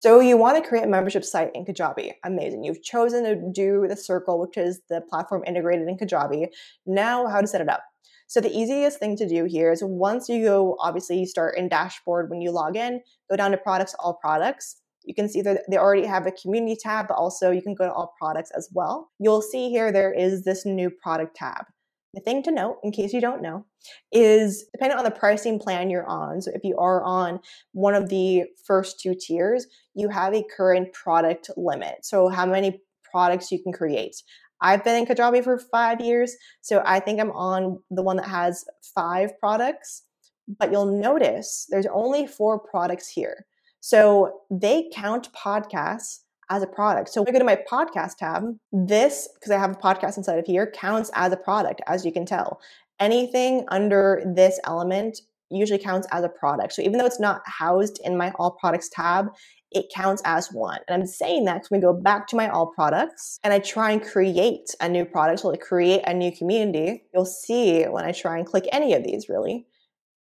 So you want to create a membership site in Kajabi. Amazing. You've chosen to do the circle, which is the platform integrated in Kajabi. Now how to set it up. So the easiest thing to do here is once you go, obviously you start in dashboard when you log in, go down to products, all products. You can see that they already have a community tab, but also you can go to all products as well. You'll see here there is this new product tab. The thing to note, in case you don't know, is depending on the pricing plan you're on. So if you are on one of the first two tiers, you have a current product limit. So how many products you can create. I've been in Kajabi for 5 years, so I think I'm on the one that has 5 products. But you'll notice there's only 4 products here. So they count podcasts as a product. So if I go to my podcast tab, this, because I have a podcast inside of here, counts as a product, as you can tell. Anything under this element usually counts as a product. So even though it's not housed in my all products tab, it counts as one. And I'm saying that because when we go back to my all products and I try and create a new product, so like create a new community, you'll see when I try and click any of these really,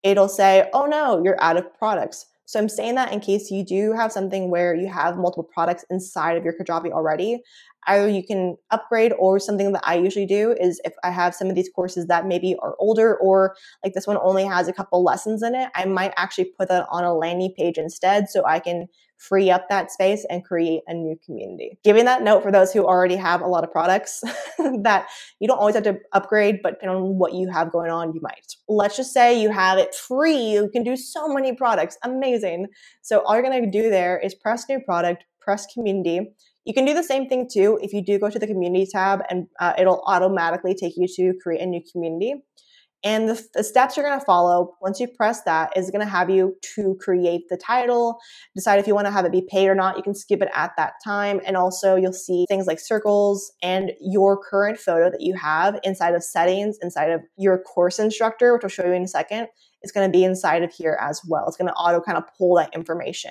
it'll say, oh no, you're out of products. So I'm saying that in case you do have something where you have multiple products inside of your Kajabi already, either you can upgrade, or something that I usually do is if I have some of these courses that maybe are older, or like this one only has a couple lessons in it, I might actually put that on a landing page instead so I can free up that space and create a new community. Giving that note for those who already have a lot of products that you don't always have to upgrade, but depending on what you have going on, you might. Let's just say you have it free. You can do so many products. Amazing. So all you're going to do there is press new product, press community. You can do the same thing too if you do go to the community tab, and it'll automatically take you to create a new community. And the steps you're going to follow once you press that is going to have you to create the title, decide if you want to have it be paid or not. You can skip it at that time. And also you'll see things like circles and your current photo that you have inside of settings, inside of your course instructor, which I'll show you in a second. It's going to be inside of here as well. It's going to auto kind of pull that information.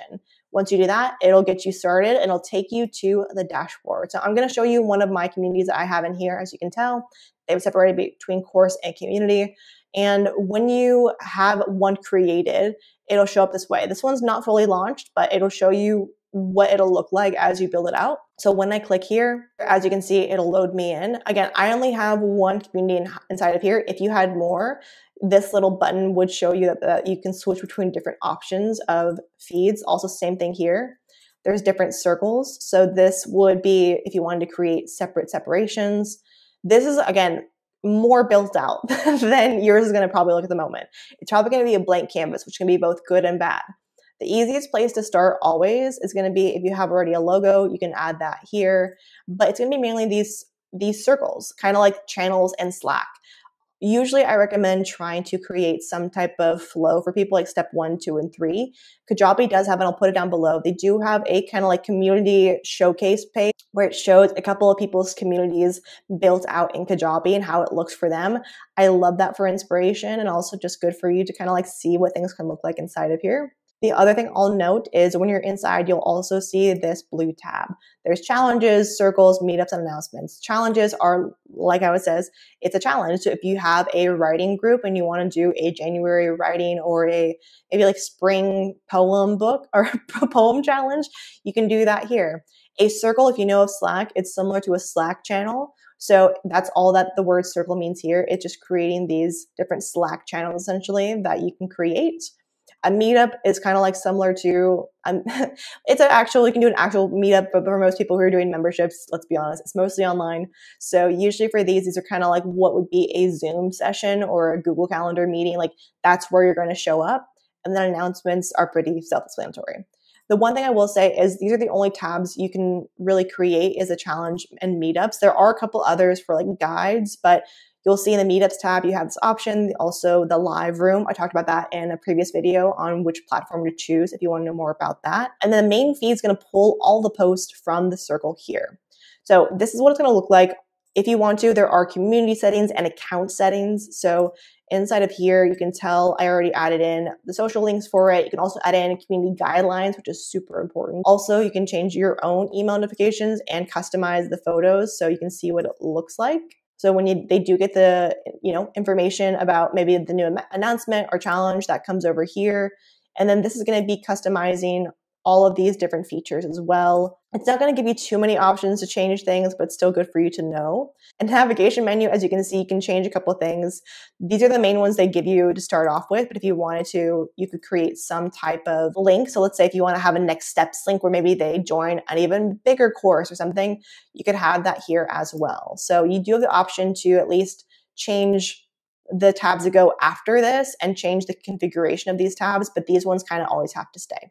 Once you do that, it'll get you started and it'll take you to the dashboard. So I'm going to show you one of my communities that I have in here. As you can tell, they've separated between course and community. And when you have one created, it'll show up this way. This one's not fully launched, but it'll show you what it'll look like as you build it out. So when I click here, as you can see, it'll load me in. Again, I only have one community inside of here. If you had more, this little button would show you that you can switch between different options of feeds. Also, same thing here. There's different circles. So this would be if you wanted to create separate separations. This is, again, more built out than yours is going to probably look at the moment. It's probably going to be a blank canvas, which can be both good and bad. The easiest place to start always is going to be if you have already a logo, you can add that here. But it's going to be mainly these circles, kind of like channels and Slack. Usually I recommend trying to create some type of flow for people, like step 1, 2, and 3. Kajabi does have, and I'll put it down below, they do have a kind of like community showcase page where it shows a couple of people's communities built out in Kajabi and how it looks for them. I love that for inspiration, and also just good for you to kind of like see what things can look like inside of here. The other thing I'll note is when you're inside, you'll also see this blue tab. There's challenges, circles, meetups, and announcements. Challenges are, like I says, it's a challenge. So if you have a writing group and you want to do a January writing or a maybe like spring poem book or poem challenge, you can do that here. A circle, if you know of Slack, it's similar to a Slack channel. So that's all that the word circle means here. It's just creating these different Slack channels essentially that you can create. A meetup is kind of like similar to, it's an actual, you can do an actual meetup, but for most people who are doing memberships, let's be honest, it's mostly online. So usually for these are kind of like what would be a Zoom session or a Google Calendar meeting. Like that's where you're going to show up. And then announcements are pretty self-explanatory. The one thing I will say is these are the only tabs you can really create is a challenge and meetups. There are a couple others for like guides, but you'll see in the meetups tab, you have this option, also the live room. I talked about that in a previous video on which platform to choose if you want to know more about that. And then the main feed is going to pull all the posts from the circle here. So this is what it's going to look like. If you want to, there are community settings and account settings. So inside of here, you can tell I already added in the social links for it. You can also add in community guidelines, which is super important. Also, you can change your own email notifications and customize the photos so you can see what it looks like. So when they do get the information about maybe the new announcement or challenge, that comes over here. And then this is going to be customizing all of these different features as well. It's not going to give you too many options to change things, but it's still good for you to know. And navigation menu, as you can see, you can change a couple of things. These are the main ones they give you to start off with, but if you wanted to, you could create some type of link. So let's say if you want to have a next steps link where maybe they join an even bigger course or something, you could have that here as well. So you do have the option to at least change the tabs that go after this and change the configuration of these tabs, but these ones kind of always have to stay.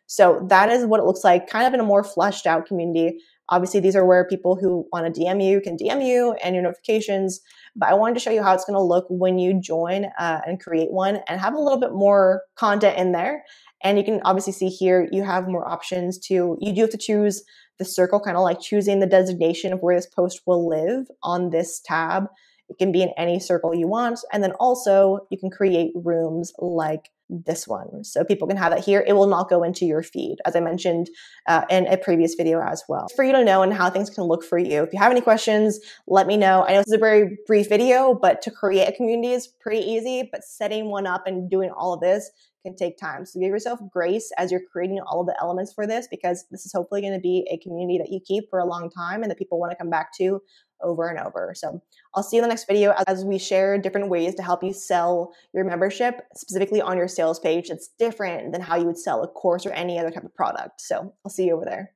So that is what it looks like, kind of in a more fleshed out community. Obviously, these are where people who want to DM you can DM you and your notifications. But I wanted to show you how it's going to look when you join and create one and have a little bit more content in there. And you can obviously see here, you have more options to, you do have to choose the circle, kind of like choosing the designation of where this post will live on this tab. It can be in any circle you want. And then also you can create rooms like this one. So people can have that here. It will not go into your feed, as I mentioned in a previous video as well. For you to know and how things can look for you. If you have any questions, let me know. I know this is a very brief video, but to create a community is pretty easy, but setting one up and doing all of this can take time. So give yourself grace as you're creating all of the elements for this, because this is hopefully going to be a community that you keep for a long time and that people want to come back to over and over. So I'll see you in the next video as we share different ways to help you sell your membership, specifically on your sales page. It's different than how you would sell a course or any other type of product. So I'll see you over there.